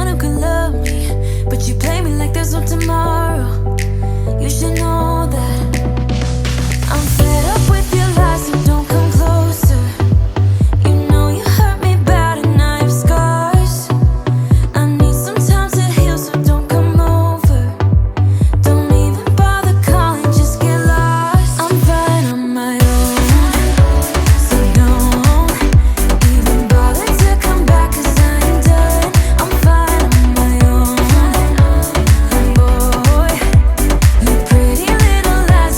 someone who could love me, but you play me like there's no tomorrow. You should know that I'm fed up with your lies, so don't come closer. You know you hurt me bad and I have scars. I need some time to heal, so don't come over. Don't even bother calling, just get lost. I'm fine on my own, so don't even bother to come back, 'cause I ain't done. I'm fine on my own. And boy, your pretty little lies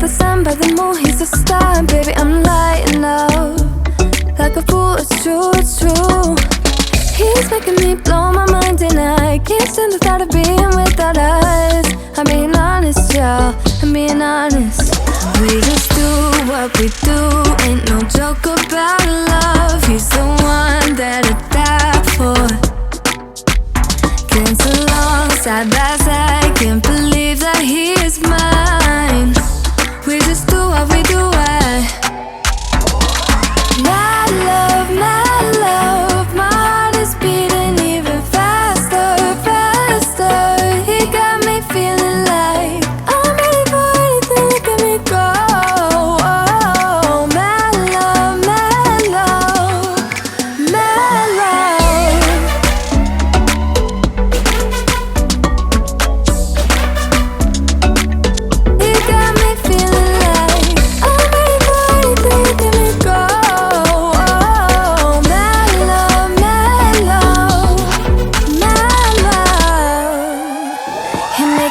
the sun, by the moon, he's a star. And baby, I'm lighting up like a fool, it's true, it's true. He's making me blow my mind and I can't stand the thought of being without us. I'm being honest, y'all, I'm being honest. We just do what we do, ain't no joke about love. He's the one that I die for. Can't along side by side, can't believe that he is mine. We just do what we do, my love, my heart is beating even faster, faster. He got me feeling like I'm ready for anything, look at me go. Oh, my love, my love, my love. He got me feeling like I'm ready for anything, look at me go.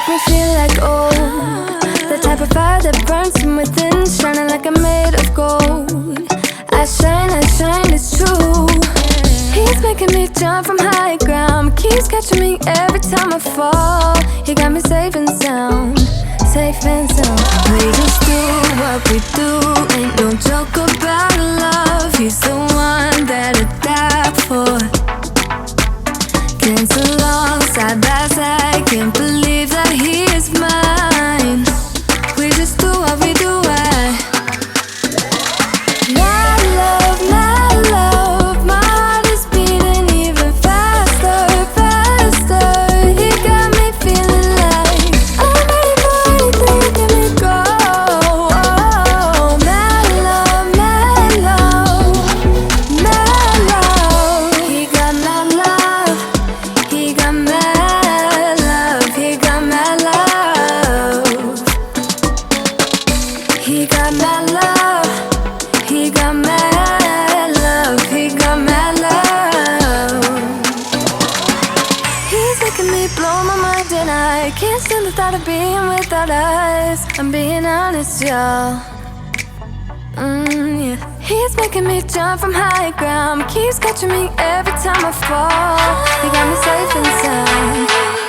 Me feel like old, the type of fire that burns from within, shining like I'm made of gold. I shine, it's true. He's making me jump from high ground, keeps catching me every time I fall. He got me safe and sound, safe and sound. We just do what we do, ain't no joke about love. He's the one that I die for. Can't along side by side, can't believe that he is mine. We just do what we do, my love, my heart is beating even faster, faster. He got me feeling like I'm ready for anything, look at me go. Oh, my love, my love, my love. He got my love, he got my love, he got my love. He got my love, he got my love, he got my love. He's making me blow my mind and I can't stand the thought of being without us. I'm being honest, y'all. Yeah. He's making me jump from high ground, keeps catching me every time I fall. He got me safe and sound.